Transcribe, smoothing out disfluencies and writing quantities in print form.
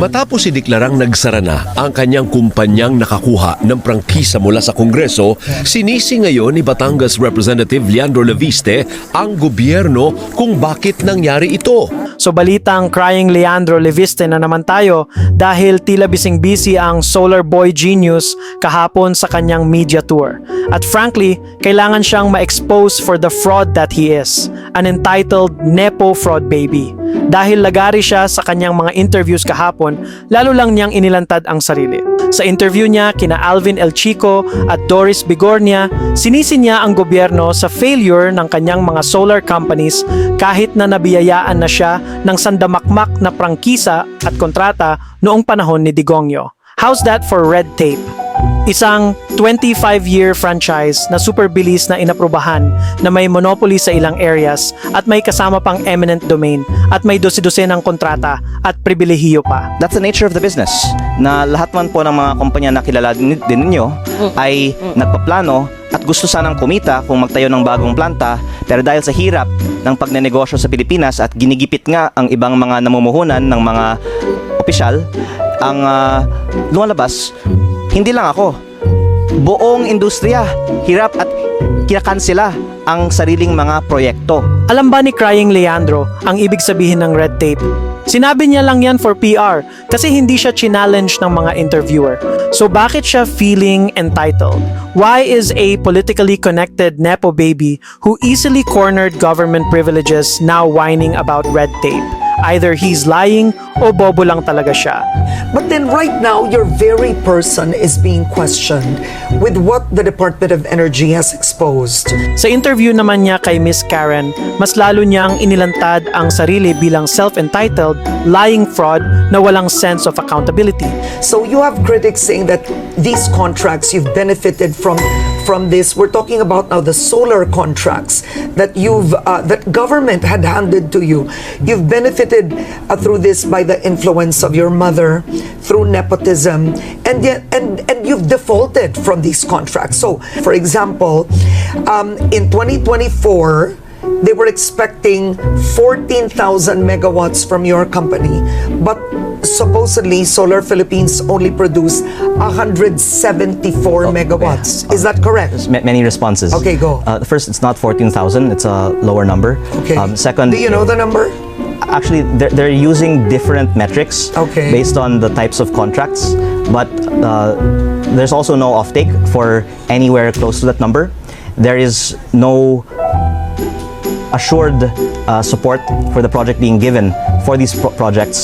Matapos ideklarang nagsara na ang kanyang kumpanyang nakakuha ng prangkisa mula sa Kongreso, sinisi ngayon ni Batangas Representative Leandro Leviste ang gobyerno kung bakit nangyari ito. So balitang crying Leandro Leviste na naman tayo dahil tila bising busy ang Solar Boy Genius kahapon sa kanyang media tour. At frankly, kailangan siyang ma-expose for the fraud that he is, an entitled Nepo fraud baby. Dahil lagari siya sa kanyang mga interviews kahapon, lalo lang niyang inilantad ang sarili. Sa interview niya kina Alvin El Chico at Doris Bigornia, sinisi niya ang gobyerno sa failure ng kanyang mga solar companies kahit na nabiyayaan na siya ng sandamakmak na prangkisa at kontrata noong panahon ni Digongyo. How's that for red tape? Isang 25-year franchise na super bilis na inaprubahan na may monopoly sa ilang areas at may kasama pang eminent domain at may dosi-dosenang kontrata at pribilehiyo pa. That's the nature of the business, na lahat man po ng mga kumpanya na kilala din ninyo ay nagpaplano at gusto sanang kumita kung magtayo ng bagong planta, pero dahil sa hirap ng pagnenegosyo sa Pilipinas at ginigipit nga ang ibang mga namumuhunan ng mga opisyal, ang lumalabas, hindi lang ako, buong industriya, hirap at kinakansela ang sariling mga proyekto. Alam ba ni Crying Leandro ang ibig sabihin ng red tape? Sinabi niya lang yan for PR kasi hindi siya challenge ng mga interviewer. So bakit siya feeling entitled? Why is a politically connected Nepo baby who easily cornered government privileges now whining about red tape? Either he's lying o bobo lang talaga siya. But then right now, your very person is being questioned with what the Department of Energy has exposed. Sa interview naman niya kay Miss Karen, mas lalo niyang inilantad ang sarili bilang self-entitled, lying fraud na walang sense of accountability. So you have critics saying that these contracts you've benefited from this. We're talking about now the solar contracts that that government had handed to you. You've benefited through this by the influence of your mother, through nepotism, and yet and you've defaulted from these contracts. So, for example, in 2024, they were expecting 14,000 megawatts from your company, but supposedly Solar Philippines only produced 174 megawatts. Is that correct? There's many responses. Okay, go. First, it's not 14,000, it's a lower number. Okay. Second, do you know the number? actually they're using different metrics Okay. based on the types of contracts, but there's also no offtake for anywhere close to that number. There is no assured support for the project being given for these projects.